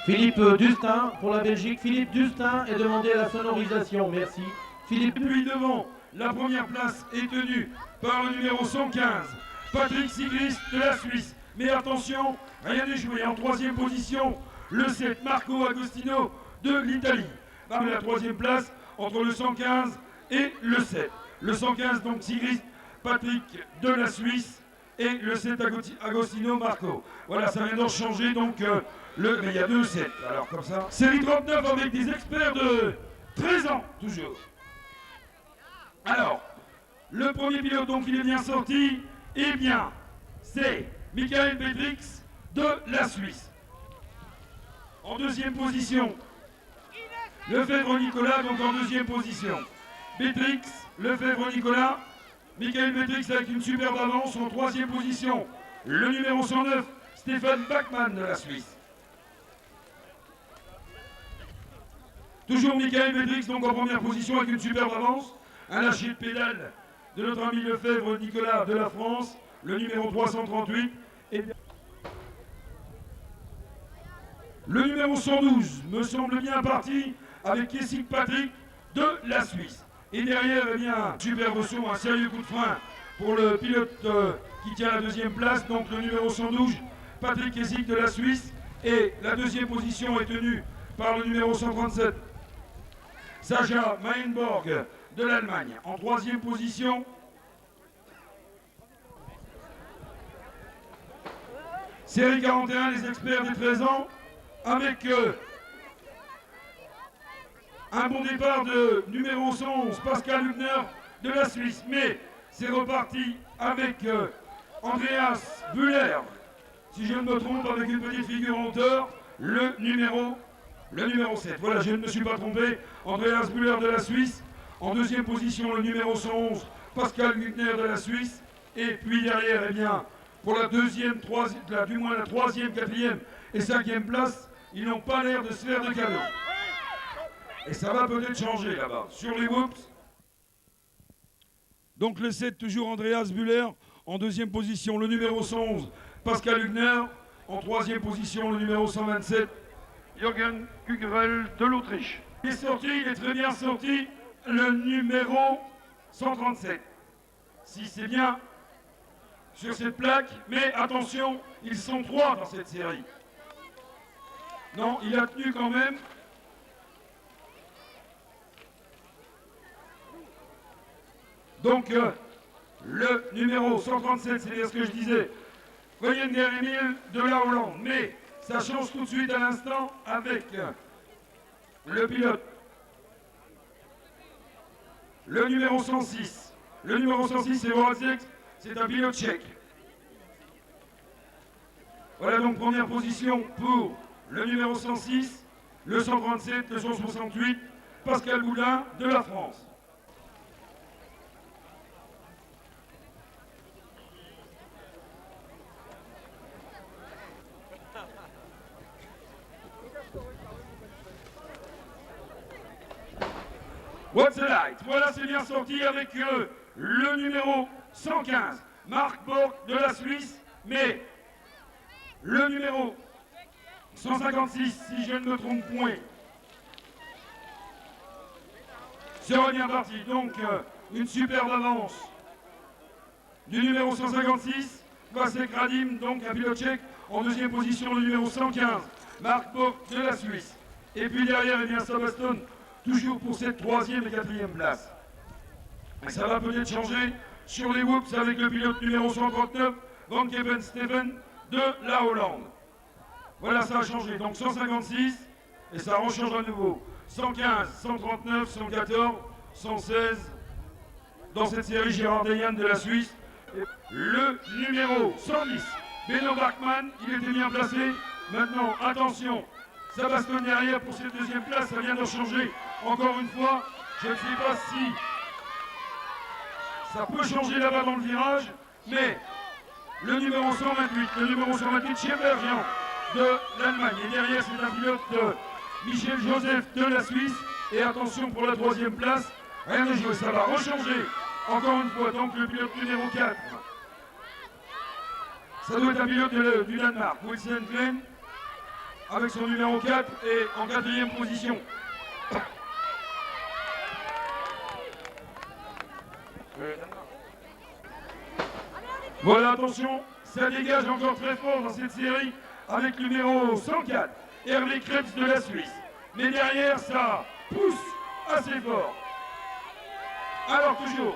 Philippe Dustin pour la Belgique. Philippe Dustin est demandé à la sonorisation. Merci. Philippe. Puis devant, la première place est tenue par le numéro 115, Patrick Sigrist de la Suisse. Mais attention, rien n'est joué. En troisième position, le 7, Marco Agostino de l'Italie. Par la troisième place entre le 115 et le 7. Le 115, donc Sigrist, Patrick de la Suisse. Et le 7 Agostino Marco. Voilà, ça vient d'en changer, donc mais il y a 2 7, alors comme ça. Série 39 avec des experts de 13 ans, toujours. Alors, le premier pilote, donc il est bien sorti, eh bien, c'est Michael Bedrix de la Suisse. En deuxième position, Lefebvre-Nicolas, donc en deuxième position. Bedrix, Lefebvre-Nicolas. Michael Bedrix avec une superbe avance en troisième position. Le numéro 109, Stéphane Bachmann de la Suisse. Toujours Michael Bedrix donc en première position avec une superbe avance. Un lâcher de pédale de notre ami Lefebvre-Nicolas de la France. Le numéro 338. Et le numéro 112 me semble bien parti avec Kessig Patrick de la Suisse. Et derrière, eh bien, superbe saut, un sérieux coup de frein pour le pilote qui tient la deuxième place, donc le numéro 112, Patrick Kessig de la Suisse. Et la deuxième position est tenue par le numéro 137, Sacha Mayenborg de l'Allemagne. En troisième position, série 41, les experts des 13 ans, avec un bon départ de numéro 111, Pascal Hübner de la Suisse. Mais c'est reparti avec Andreas Bühler, si je ne me trompe, avec une petite figure en hauteur, le numéro 7. Voilà, je ne me suis pas trompé. Andreas Bühler de la Suisse. En deuxième position, le numéro 111, Pascal Hübner de la Suisse. Et puis derrière, eh bien, pour la deuxième, troisième, du moins la troisième, quatrième et cinquième place, ils n'ont pas l'air de se faire de cadeaux. Et ça va peut-être changer là-bas. Sur les whoops. Donc le 7, toujours Andreas Bühler. En deuxième position, le numéro 111, Pascal Hübner. En troisième position, le numéro 127, Jürgen Kugerel de l'Autriche. Il est sorti, il est très bien sorti, le numéro 137. Si c'est bien sur cette plaque, mais attention, ils sont 3 dans cette série. Non, il a tenu quand même. Donc, le numéro 137, c'est ce que je disais, Voyengar-Emile de la Hollande. Mais ça change tout de suite à l'instant avec le pilote. Le numéro 106. Le numéro 106, c'est Voracek, c'est un pilote tchèque. Voilà donc première position pour le numéro 106, le 137, le 168, Pascal Boulin de la France. What's the light? Voilà, c'est bien sorti avec le numéro 115, Marc Borg de la Suisse, mais le numéro 156, si je ne me trompe point, sera bien parti. Donc, une superbe avance du numéro 156, Vasek Radim, donc un pilote tchèque. En deuxième position, le numéro 115, Marc Borg de la Suisse. Et puis derrière, eh bien, ça bastonne toujours pour cette troisième et quatrième place. Et ça va peut-être changer sur les whoops avec le pilote numéro 139, Van Keven Steven de la Hollande. Voilà, ça a changé. Donc 156, et ça rechange à nouveau. 115, 139, 114, 116. Dans cette série, Gérard Deyan de la Suisse. Et le numéro 110, Beno Bachmann, il était bien placé. Maintenant, attention, ça bastonne derrière pour cette deuxième place, ça vient de changer. Encore une fois, je ne sais pas si ça peut changer là-bas dans le virage, mais le numéro 128, Schembergian de l'Allemagne. Et derrière, c'est un pilote de Michel Joseph de la Suisse. Et attention pour la troisième place, rien n'est joué, ça va rechanger. Encore une fois, donc le pilote numéro 4. Ça doit être un pilote du Danemark, Wilson Glenn. avec son numéro 4 et en 4e position. Voilà, attention, ça dégage encore très fort dans cette série avec le numéro 104, Hervé Krebs de la Suisse. Mais derrière, ça pousse assez fort. Alors toujours,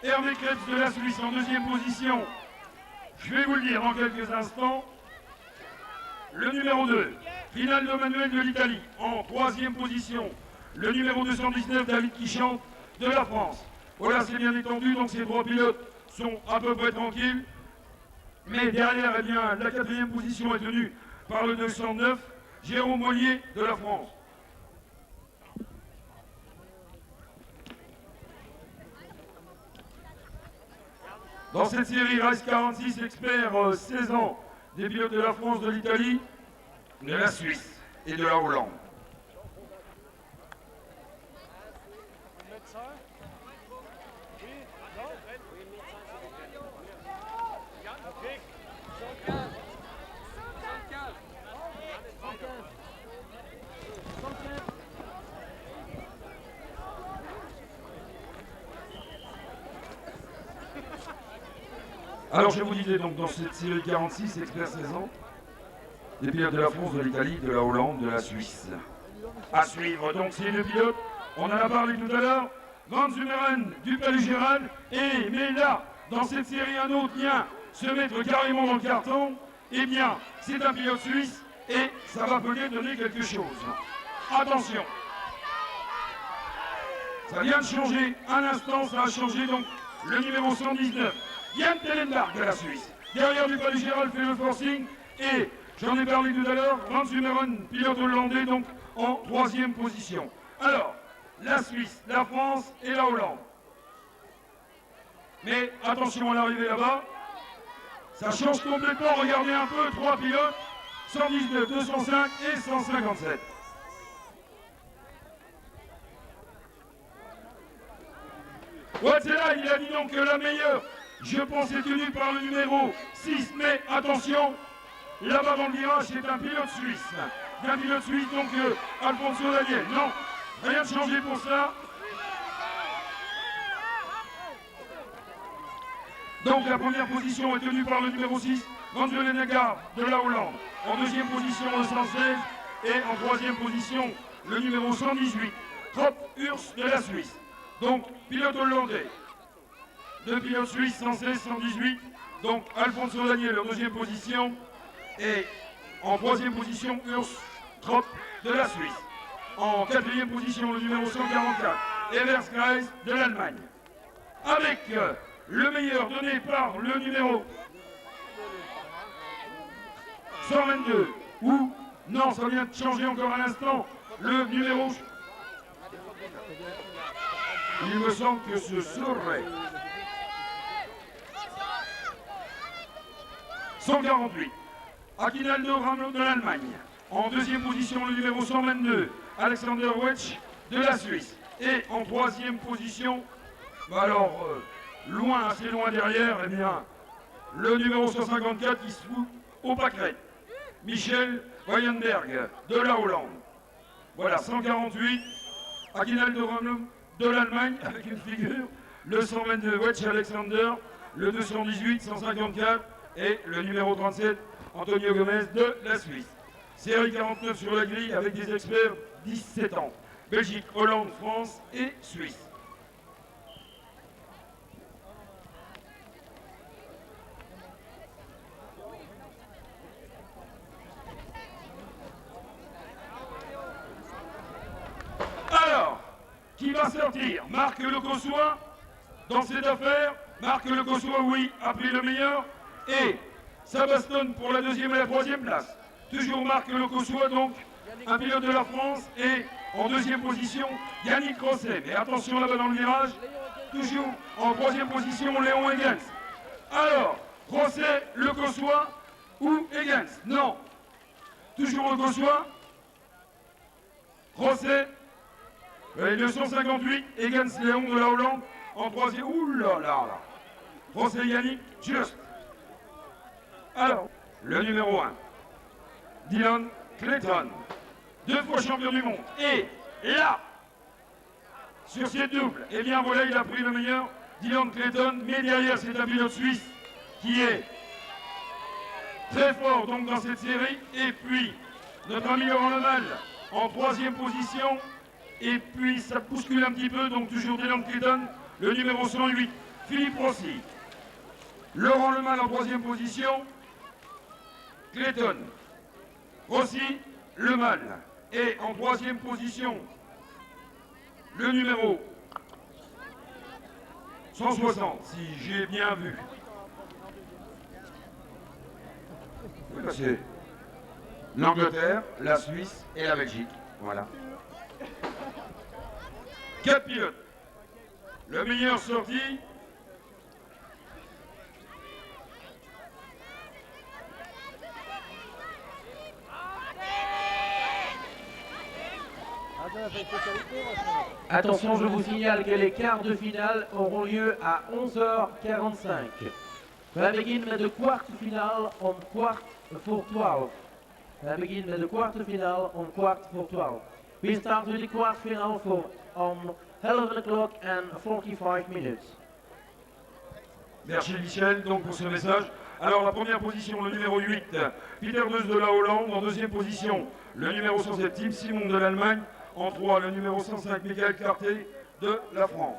Hervé Krebs de la Suisse en 2e position. Je vais vous le dire dans quelques instants. Le numéro 2, Rinaldo Manuel de l'Italie en 3e position. Le numéro 219, David Quichant de la France. Voilà, c'est bien étendu, donc ces 3 pilotes sont à peu près tranquilles. Mais derrière, eh bien, la 4e position est tenue par le 209, Jérôme Mollier de la France. Dans cette série, Race 46, expert 16 ans, des pilotes de la France, de l'Italie, de la Suisse et de la Hollande. Alors je vous disais donc dans cette série 46, expert 16 ans, des pilotes de la France, de l'Italie, de la Hollande, de la Suisse. À suivre donc ces 2 pilotes, on en a parlé tout à l'heure, Van Zumeren du Palais-Gérald, et mais là, dans cette série un autre vient se mettre carrément dans le carton, eh bien c'est un pilote suisse et ça va peut-être donner quelque chose. Attention, ça vient de changer, un instant ça a changé donc le numéro 119. Yann Tellenberg de la Suisse. Derrière du Palais-Gérald fait le forcing et j'en ai parlé tout à l'heure, Van Zumeren, pilote hollandais, donc en 3e position. Alors, la Suisse, la France et la Hollande. Mais attention à l'arrivée là-bas, ça change complètement, regardez un peu, 3 pilotes, 119, 205 et 157. Watzela, il a dit donc que la meilleure, je pense, est tenue par le numéro 6, mais attention, là-bas dans le virage, c'est un pilote suisse. Un pilote suisse, donc Alfonso Daniel. Non, rien de changé pour ça. Donc la première position est tenue par le numéro 6, Angelo Nagar de la Hollande. En 2e position, le 116. Et en 3e position, le numéro 118, Trop Urs de la Suisse. Donc, pilote hollandais. 2 pilotes suisses, 116, 118. Donc, Alfonso Daniel en 2e position. Et en 3e position, Urs Trop de la Suisse. En 4e position, le numéro 144, Everskreis de l'Allemagne. Avec le meilleur donné par le numéro 122. Ou, non, ça vient de changer encore un instant, le numéro... Il me semble que ce serait 148. Aguinaldo Ramos de l'Allemagne. En 2e position, le numéro 122, Alexander Wetsch de la Suisse. Et en 3e position, alors loin, assez loin derrière, eh bien, le numéro 154 qui se fout au pâquerette, Michel Weyenberg de la Hollande. Voilà, 148, Aguinaldo Ramos de l'Allemagne avec une figure, le 122 Wetsch Alexander, le 218, 154 et le numéro 37, Antonio Gomez de la Suisse. Série 49 sur la grille avec des experts 17 ans. Belgique, Hollande, France et Suisse. Alors, qui va sortir? Marc Lecossois dans cette affaire. Marc Lecossois, oui, a pris le meilleur. Et ça bastonne pour la 2e et la 3e place. Toujours Marc Lecossois, donc, un pilote de la France. Et en 2e position, Yannick Rosset. Mais attention là-bas dans le virage. Toujours en 3e position, Léon Egens. Alors, Rosset, Lecossois ou Egens? Non. Toujours Lecossois. Rosset. Et 258, Egens Léon de la Hollande. En 3e. Ouh là là là. Rosset Yannick, juste. Alors, le numéro 1, Dylan Clayton, 2 fois champion du monde. Et là, sur cette double, eh bien voilà, il a pris le meilleur, Dylan Clayton, mais derrière c'est un pilote suisse qui est très fort donc dans cette série. Et puis, notre ami Laurent Lemal en 3e position. Et puis ça bouscule un petit peu, donc toujours Dylan Clayton, le numéro 108, Philippe Rossi. Laurent Lemal en 3e position, Clayton, Rossi, Lemal. Et en 3e position, le numéro 160, si j'ai bien vu. Oui, bah c'est l'Angleterre, la Suisse et la Belgique. Voilà. 4 pilotes. Le meilleur sorti. Attention, je vous signale que les quarts de finale auront lieu à 11h45. We begin met de kwartfinale om 11:15. We begin met de kwartfinale om 11:15. We start with the quartfinale om 11 o'clock and 45 minutes. Merci Michel donc pour ce message. Alors la première position, le numéro 8, Peter Deus de la Hollande. En 2e position, le numéro 107, Tim Simon de l'Allemagne. En 3, le numéro 105, Michael Carté de la France.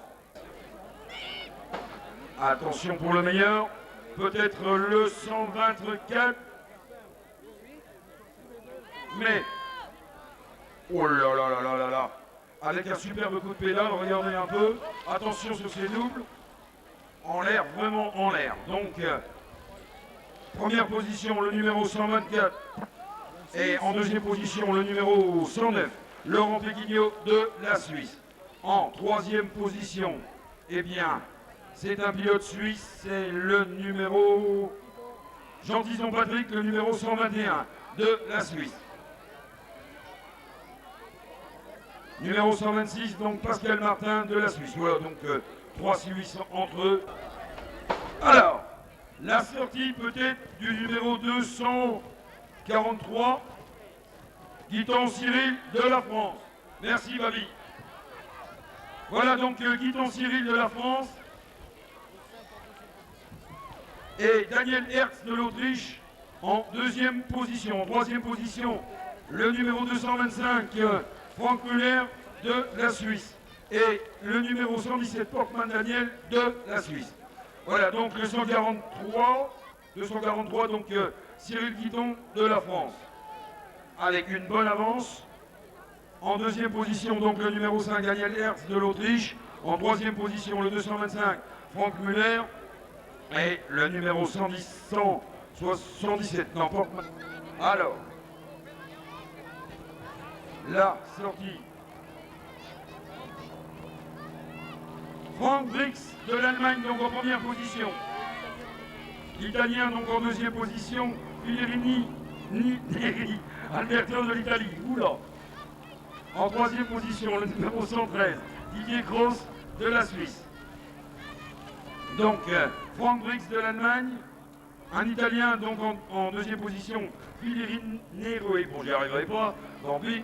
Attention pour le meilleur, peut-être le 124. Mais, oh là là là là là là, avec un superbe coup de pédale, regardez un peu, attention sur ces doubles, en l'air, vraiment en l'air. Donc, première position, le numéro 124, et en 2e position, le numéro 109, Laurent Péquignot de la Suisse. En 3e position, eh bien, c'est un pilote suisse, c'est le numéro Jean-Tison Patrick, le numéro 121 de la Suisse. Numéro 126, donc Pascal Martin de la Suisse. Voilà, donc 3-6-8 entre eux. Alors, la sortie peut-être du numéro 243, Guiton Cyril de la France. Merci Babi. Voilà donc Guiton Cyril de la France. Et Daniel Hertz de l'Autriche en 2e position. En 3e position, le numéro 225, Franck Muller de la Suisse. Et le numéro 117, Portman Daniel de la Suisse. Voilà donc le 243, donc Cyril Guiton de la France. Avec une bonne avance. En 2e position, donc le numéro 5, Daniel Hertz de l'Autriche. En 3e position, le 225, Franck Muller. Et le numéro 117, non, Portman. Alors, la sortie. Frank Brix de l'Allemagne, donc en 1re position. L'Italien, donc en 2e position. Pilerini Neri, Alberto de l'Italie. Oula. En 3e position, le numéro 113, Didier Gross de la Suisse. Donc, Frank Brix de l'Allemagne. Un Italien, donc en 2e position, Pilerini Neri. Bon, j'y arriverai pas, tant pis.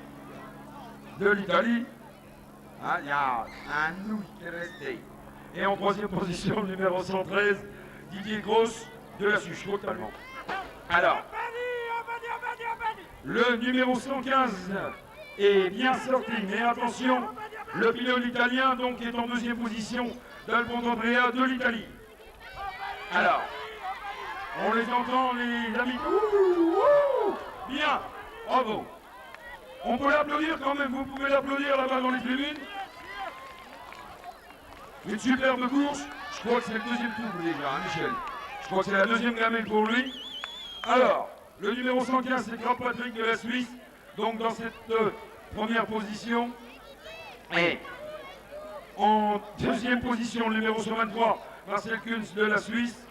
De l'Italie. Ah, il y a un nous qui est resté. Et en 3e position, le numéro 113, Didier Gross de la Suisse, totalement. Alors, le numéro 115 est bien sorti, mais attention, le pilote italien donc est en 2e position d'Albon Andrea de l'Italie. Alors, on les entend les amis. Ouh, ouh, bien, bravo. On peut l'applaudir quand même, vous pouvez l'applaudir là-bas dans les tribunes. Une superbe course, je crois que c'est le 2e tour déjà, hein, Michel. Je crois que c'est la 2e gamelle pour lui. Alors, le numéro 115, c'est Grand Patrick de la Suisse, donc dans cette première position. Et en 2e position, le numéro 123, Marcel Kunz de la Suisse.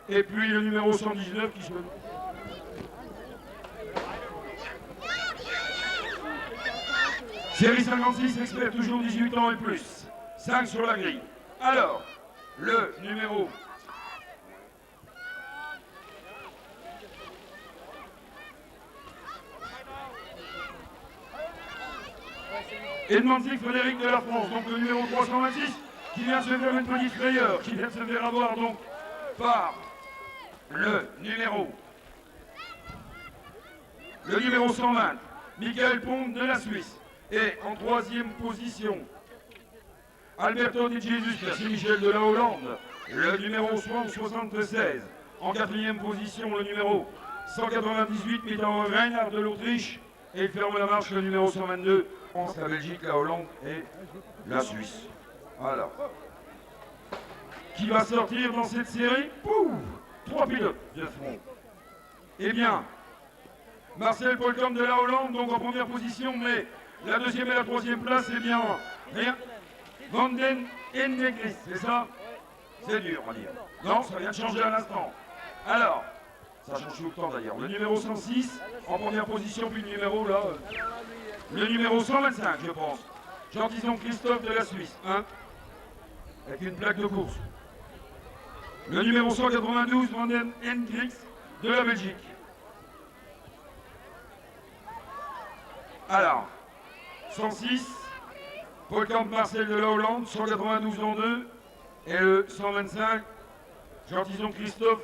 Et puis le numéro 119 qui se... Série 56, expert toujours 18 ans et plus. 5 sur la grille. Alors, le numéro Edmanzik Frédéric de la France, donc le numéro 326, qui vient de se faire une petite frayeur, qui vient de se faire avoir donc par le numéro 120, Michael Pont de la Suisse. Et en troisième position, Alberto Di Jesus, merci Michel de la Hollande, le numéro 76. En quatrième position, le numéro 198, Peter Reinhardt de l'Autriche. Et il ferme la marche, le numéro 122, France, la Belgique, la Hollande et la Suisse. Alors, qui va sortir dans cette série? Pouf, 3 pilotes de front. Eh bien, Marcel Polkamp de la Hollande, donc en première position, mais la deuxième et la troisième place, eh bien, rien. Vanden Hendricks, c'est ça? C'est dur, on va dire. Non, ça vient de changer à l'instant. Alors, ça change tout le temps d'ailleurs. Le numéro 106 en première position, puis le numéro là. Le numéro 125, je pense. Jean-Tison Christophe de la Suisse, hein, avec une plaque de course. Le numéro 192, Vanden Hendricks de la Belgique. Alors, 106, Polkamp Marcel de la Hollande, 192 en 2, et le 125, Jean-Tison Christophe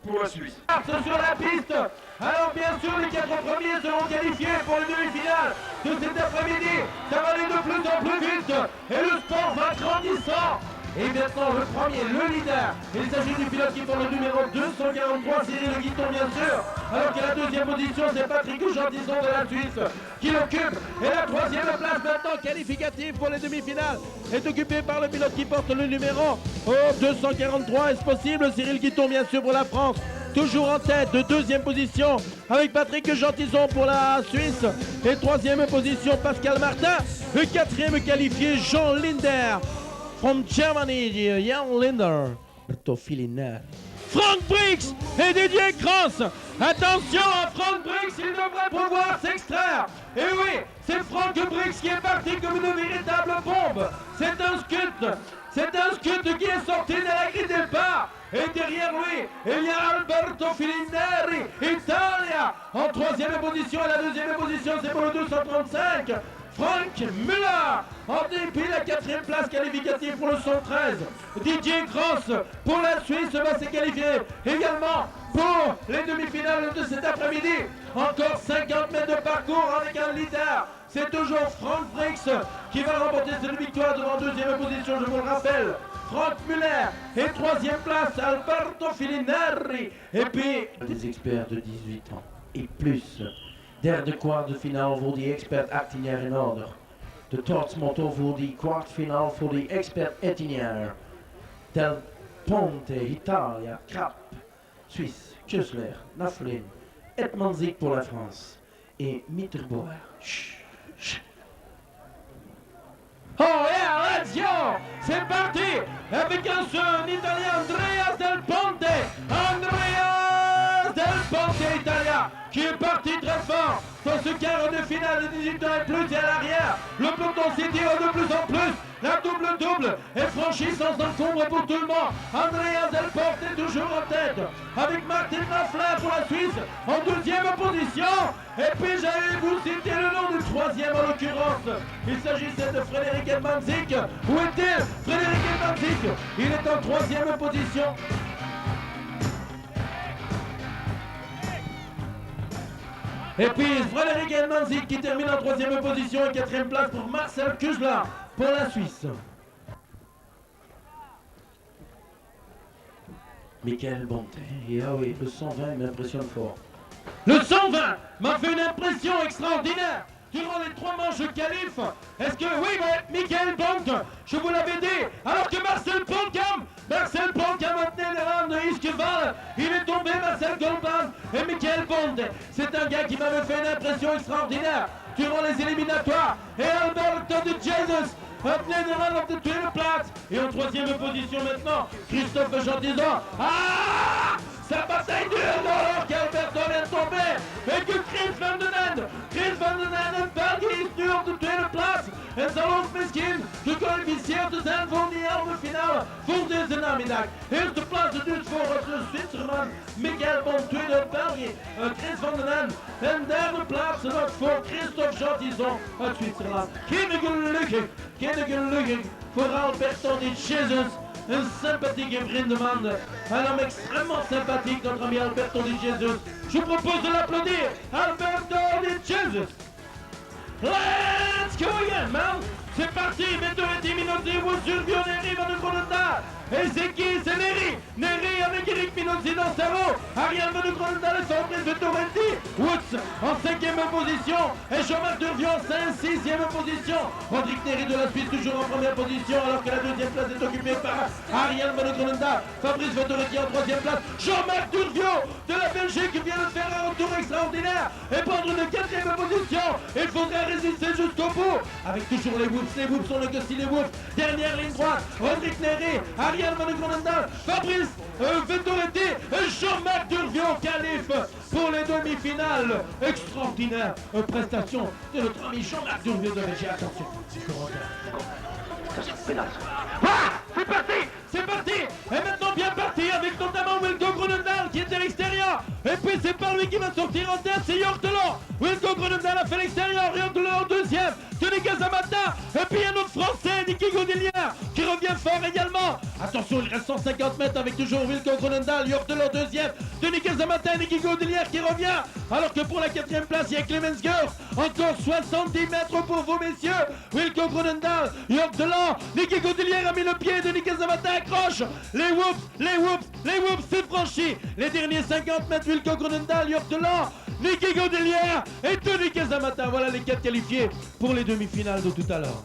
pour la Suisse. Sur la piste, alors bien sûr les 4 premiers seront qualifiés pour les demi-finales de cet après-midi. Ça va aller de plus en plus vite et le sport va grandissant. Et maintenant le premier, le leader, il s'agit du pilote qui prend le numéro 243, Cyril Guiton bien sûr. Alors que la deuxième position c'est Patrick Jean-Tison de la Suisse qui l'occupe. Et la troisième place maintenant qualificative pour les demi-finales est occupée par le pilote qui porte le numéro 243. Est-ce possible? Cyril Guiton bien sûr pour la France. Toujours en tête de deuxième position avec Patrick Jean-Tison pour la Suisse. Et troisième position Pascal Martin. Le quatrième qualifié Jean Linder. From Germany, Jan Linder, Alberto Filiner, Frank Brix et Didier Cross. Attention à Frank Brix, il devrait pouvoir s'extraire. Et oui, c'est Frank Brix qui est parti comme une véritable bombe. C'est un scud qui est sorti de la grille de départ. Et derrière lui, il y a Alberto Filinari, Italia, en troisième position. Et la deuxième position, c'est pour le 235. Frank Müller, en dépit la quatrième place qualificative pour le 113. Didier Cross pour la Suisse va se qualifier également pour les demi-finales de cet après-midi. Encore 50 mètres de parcours avec un leader. C'est toujours Frank Brix qui va remporter cette victoire devant deuxième position, je vous le rappelle. Frank Müller et troisième place Alberto Filinari. Et puis des experts de 18 ans et plus. Derde kwartfinale voor die expert 18 jaar in orde. De trotsmotto voor die kwartfinale voor die expert 18 jaar. Del Ponte, Italia, Krap, Suisse, Kessler, Naflin, Edmanzik pour la France et Mitterboer. Oh yeah, let's go! C'est parti! Avec un jeune italien, Andreas Del Ponte! Andreas Del Ponte, Italia, qui est parti très fort dans ce quart de finale de 18 ans et plus et à l'arrière. Le peloton s'étire de plus en plus. La double-double est franchie sans encombre pour tout le monde. Andreas Del Ponte est toujours en tête avec Martin Nafler pour la Suisse en deuxième position. Et puis j'allais vous citer le nom du troisième en l'occurrence. Il s'agissait de Frédéric Edmanzik. Où est-il? Frédéric Edmanzik, il est en troisième position. Et puis Frédéric Edmanzik qui termine en troisième position et quatrième place pour Marcel Kuzla pour la Suisse. Michael Bonte, et ah oui, le 120 m'impressionne fort. Le 120 m'a fait une impression extraordinaire durant les 3 manches qualif. Est-ce que oui, mais Michael Bonte, je vous l'avais dit, alors que Marcel Polkamp maintenant les rangs de Iskeval, il est tombé Marcel Goldband et Michael Bonte. C'est un gars qui m'avait fait une impression extraordinaire durant les éliminatoires. Et Alberto de Jesus venait de rang de tuer le plat. Et en troisième position maintenant, Christophe Jean-Tison. Ah! Sa bataille dure alors qu'Alberto vient de tomber et que Chris Van den Ende en België is nu op de tweede plaats en zal ons misschien gekwalificeerd zijn voor die halve finale voor deze namiddag. Eerste plaats dus voor de Zwitserman Michael Bonte, tweede België Chris Van den Ende en derde plaats nog voor Christophe Jean partizan uit Zwitserland. Kindergelukkig voor Alberto Di Jesus. Een sympathique vriendenman, un homme extrêmement sympathique, notre ami Alberto Di Jesus. Je vous propose de l'applaudir, Alberto Di Jesus. Let's go again, man! C'est parti, Bettoleti, Minozzi, Silvio Neri va de Gronendal. Et c'est qui? C'est Neri! Neri avec Eric Minozzi dans sa roue. Ariel va de Gronendal et son prise Bettoleti. Woods en 5e position. Et Jean-Marc Durvion en 6e position. Rodrigue Neri de la Suisse toujours en première position alors que la 2e place est occupée par Ariel va de Gronendal. Fabrice Bettoleti en 3e place. Jean-Marc Durvion de la Belgique vient de faire un retour extraordinaire et prendre une 4e position. Il faudrait résister jusqu'au bout. Avec toujours les Whoops sont le que si les Whoops. Dernière ligne droite, Rodrigue Neri, Ariel Van de Gronendal, Fabrice Bettoleti et Jean-Marc Durvion qualif pour les demi-finales. Extraordinaire prestation de notre ami Jean-Marc Durvion de Belgique. Attention, c'est parti! C'est parti! Et maintenant bien parti avec notamment Wilco Gronendal qui est à l'extérieur. Et puis c'est par lui qui va sortir en tête, c'est Yortelan. Wilco Gronendal a fait l'extérieur, Yortelan en 2e. Tony Casamata. Et puis un autre français, Niki Godelier, qui revient fort également. Attention, il reste 150 mètres avec toujours Wilco Gronendal, Yortelan 2e. Tony Casamata et Niki Godelier qui revient. Alors que pour la 4e place, il y a Clemens Geurs. Encore 70 mètres pour vous, messieurs. Wilco Gronendal, Yortelan. Niki Godelier a mis le pied, Tony Casamata accroche. Les Whoops, c'est franchi. Les derniers 50 mètres, Wilco Gronendal, Yortelan, Niki Godelier et Tony Casamata. Voilà les 4 qualifiés pour les demi-finales de tout à l'heure.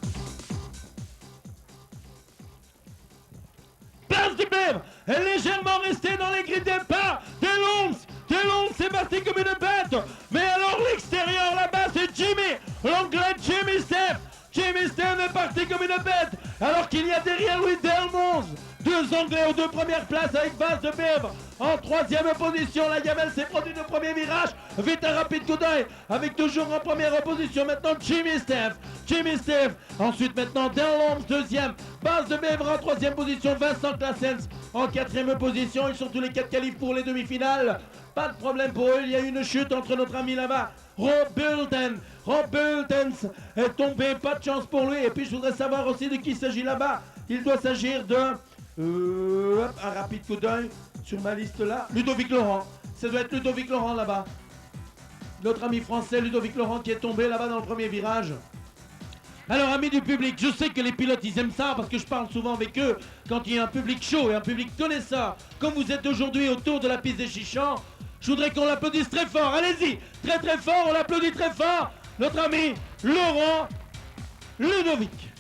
Place du Bèvre est légèrement resté dans les grilles de départ. Delons, c'est parti comme une bête. Mais alors l'extérieur là-bas, c'est Jimmy, l'anglais Jimmy Steph. Jimmy Steph est parti comme une bête. Alors qu'il y a derrière lui Delmons. 2 Anglais aux 2 premières places avec Vaz de Bèvre en 3e position. La gamelle s'est produite au premier virage. Vite un rapide coup d'œil avec toujours en première position maintenant Jimmy Steph. Ensuite maintenant Delmons 2e. Vaz de Bèvre en 3e position. Vincent Claessens en 4e position. Ils sont tous les 4 qualifs pour les demi-finales. Pas de problème pour eux. Il y a une chute entre notre ami là-bas. Rob Bultens est tombé. Pas de chance pour lui. Et puis je voudrais savoir aussi de qui il s'agit là-bas. Il doit s'agir de... un rapide coup d'œil sur ma liste là. Ludovic Laurent. Ça doit être Ludovic Laurent là-bas. Notre ami français Ludovic Laurent qui est tombé là-bas dans le premier virage. Alors amis du public, je sais que les pilotes ils aiment ça parce que je parle souvent avec eux quand il y a un public chaud et un public connaisseur comme vous êtes aujourd'hui autour de la piste des Chichans. Je voudrais qu'on l'applaudisse très fort. Allez-y, très très fort, on l'applaudit très fort. Notre ami Laurent Ludovic.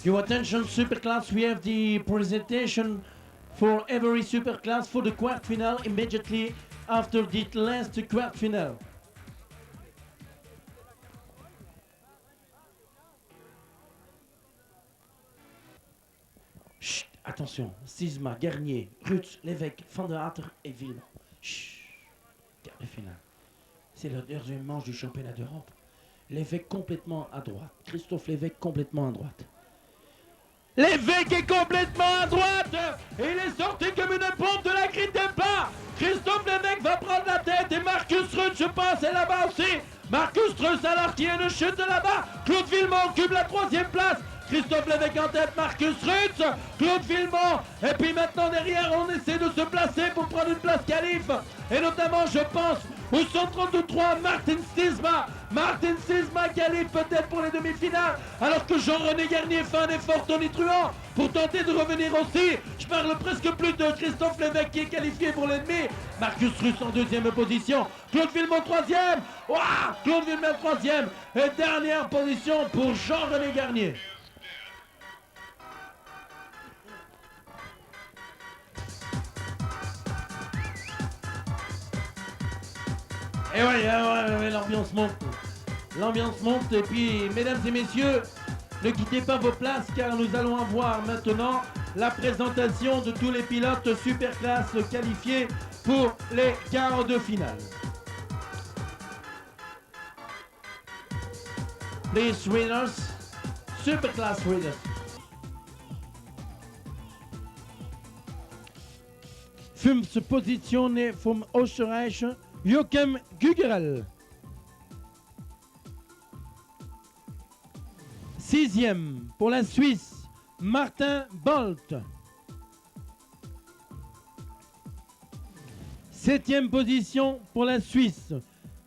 Your attention, Superclass. We have the presentation for every Superclass for the quarterfinal immediately after the last quarterfinal. Chut, attention, Sisma, Garnier, Rutz, Lévesque, Van der Hatter et Villemain. Chut, quart de finale. C'est le deuxième manche du championnat d'Europe. Lévesque complètement à droite. Christophe Lévesque complètement à droite. Lévesque est complètement à droite. Et il est sorti comme une pompe de la grille de départ. Christophe Lévesque va prendre la tête et Marcus Rutz, je pense, est là-bas aussi. Marcus Rutz alors qu'il y a une chute là-bas. Claude Villemont occupe la 3e place. Christophe Lévesque en tête, Marcus Rutz, Claude Villemont. Et puis maintenant derrière, on essaie de se placer pour prendre une place qualif. Et notamment, je pense, au 132-3, Martin Stisma. Martin Stisma qualif peut-être pour les demi-finales. Alors que Jean-René Garnier fait un effort tonitruant pour tenter de revenir aussi. Je parle presque plus de Christophe Lévesque qui est qualifié pour l'ennemi. Marcus Rutz en 2e position. Claude Villemont 3e. Ouah, Claude Villemont 3e. Et dernière position pour Jean-René Garnier. Et ouais, l'ambiance monte. L'ambiance monte et puis, mesdames et messieurs, ne quittez pas vos places car nous allons avoir maintenant la présentation de tous les pilotes Superclass qualifiés pour les quarts de finale. These winners, Superclass winners. Fünfte Position vom Österreich, Joachim Gügerel. Sixième pour la Suisse, Martin Bolt. Septième position pour la Suisse,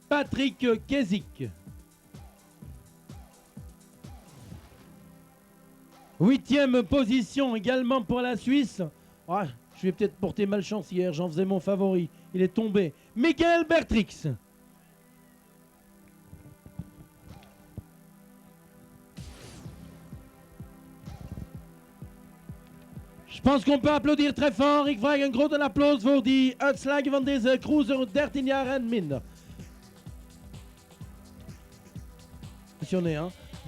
Patrick Kesik. Huitième position également pour la Suisse. Ah, je vais peut-être porter malchance hier, j'en faisais mon favori. Il est tombé. Michael Bertrix. Je pense qu'on peut applaudir très fort. Ik vraag een grote applaus voor die uitslagen van deze cruiser 13 jaar en minder.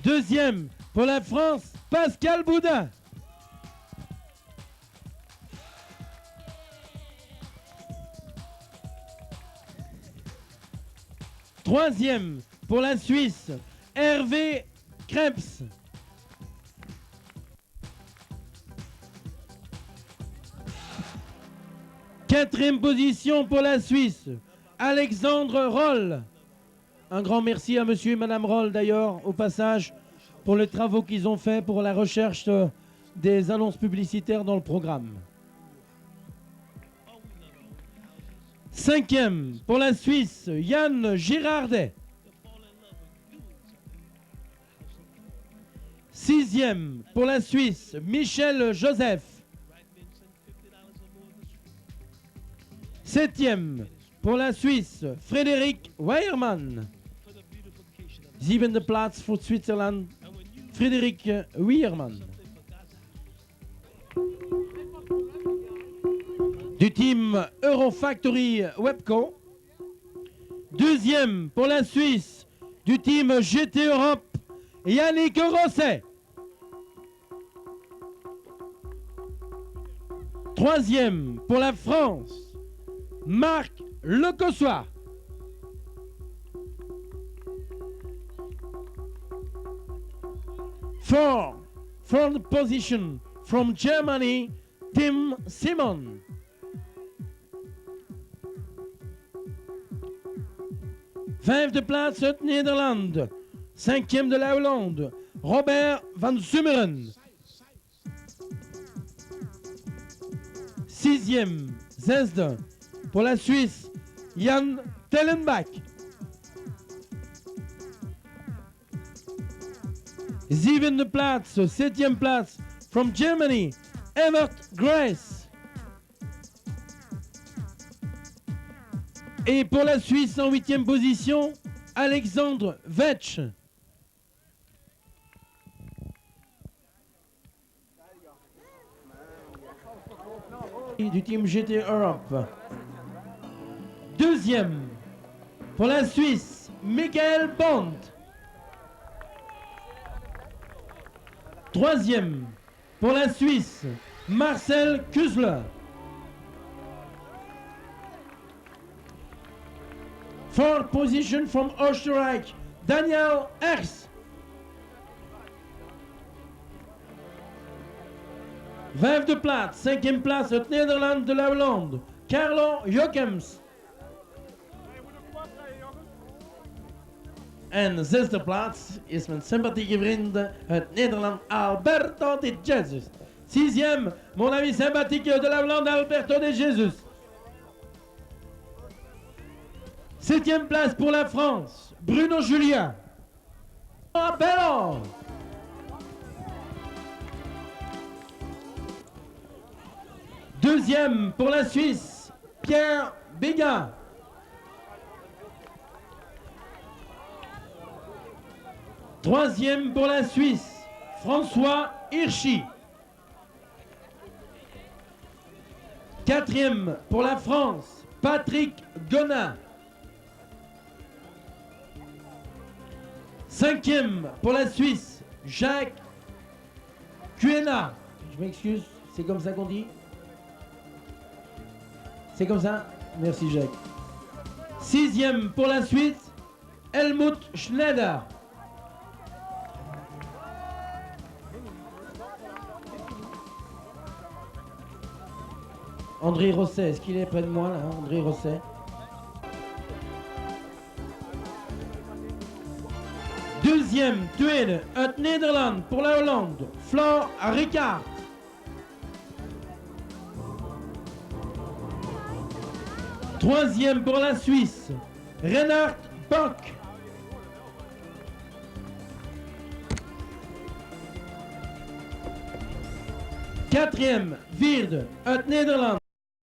Deuxième pour la France, Pascal Boudin. Troisième pour la Suisse, Hervé Krebs. Quatrième position pour la Suisse, Alexandre Roll. Un grand merci à monsieur et madame Roll d'ailleurs, au passage, pour les travaux qu'ils ont fait pour la recherche des annonces publicitaires dans le programme. Cinquième pour la Suisse, Yann Girardet. Sixième pour la Suisse, Michel Joseph. Septième pour la Suisse, Frédéric Weiermann. Siebente Platz voor Zwitserland, Frédéric Weiermann. Du team Eurofactory Webco. Deuxième pour la Suisse, du team GT Europe, Yannick Rosset. Troisième pour la France, Marc Lecossois. Fourth position from Germany, Tim Simon. Vijfde plaats uit Nederland. Cinquième de la Hollande, Robert van Zummeren. Sixième, zesde, pour la Suisse, Jan Tellenbach. Zevende plaats, septième place, from Germany, Evert Grace. Et pour la Suisse, en huitième position, Alexandre Vetch. Du team GT Europe. Deuxième, pour la Suisse, Michael Bond. Troisième, pour la Suisse, Marcel Kusler. Fourth position from Oostenrijk, Daniel Ers. Vijfde plaats, cinquième place uit Nederland de la Hollande, Carlo Jochems. En zesde plaats is mijn sympathieke vriend uit Nederland, Alberto de Jesus. Sixième, mon ami sympathique de la Hollande, Alberto de Jesus. Septième place pour la France, Bruno Julien. Bello. Deuxième pour la Suisse, Pierre Béguin. Troisième pour la Suisse, François Hirschi. Quatrième pour la France, Patrick Gonin. Cinquième pour la Suisse, Jacques Cuena. Je m'excuse, c'est comme ça qu'on dit? C'est comme ça? Merci Jacques. Sixième pour la Suisse, Helmut Schneider. André Rosset, est-ce qu'il est près de moi là, André Rosset? Deuxième, tweede uit Nederland pour la Hollande, Flor Ricard. Troisième pour la Suisse, Reinhard Bock. Quatrième, Weerde uit Nederland,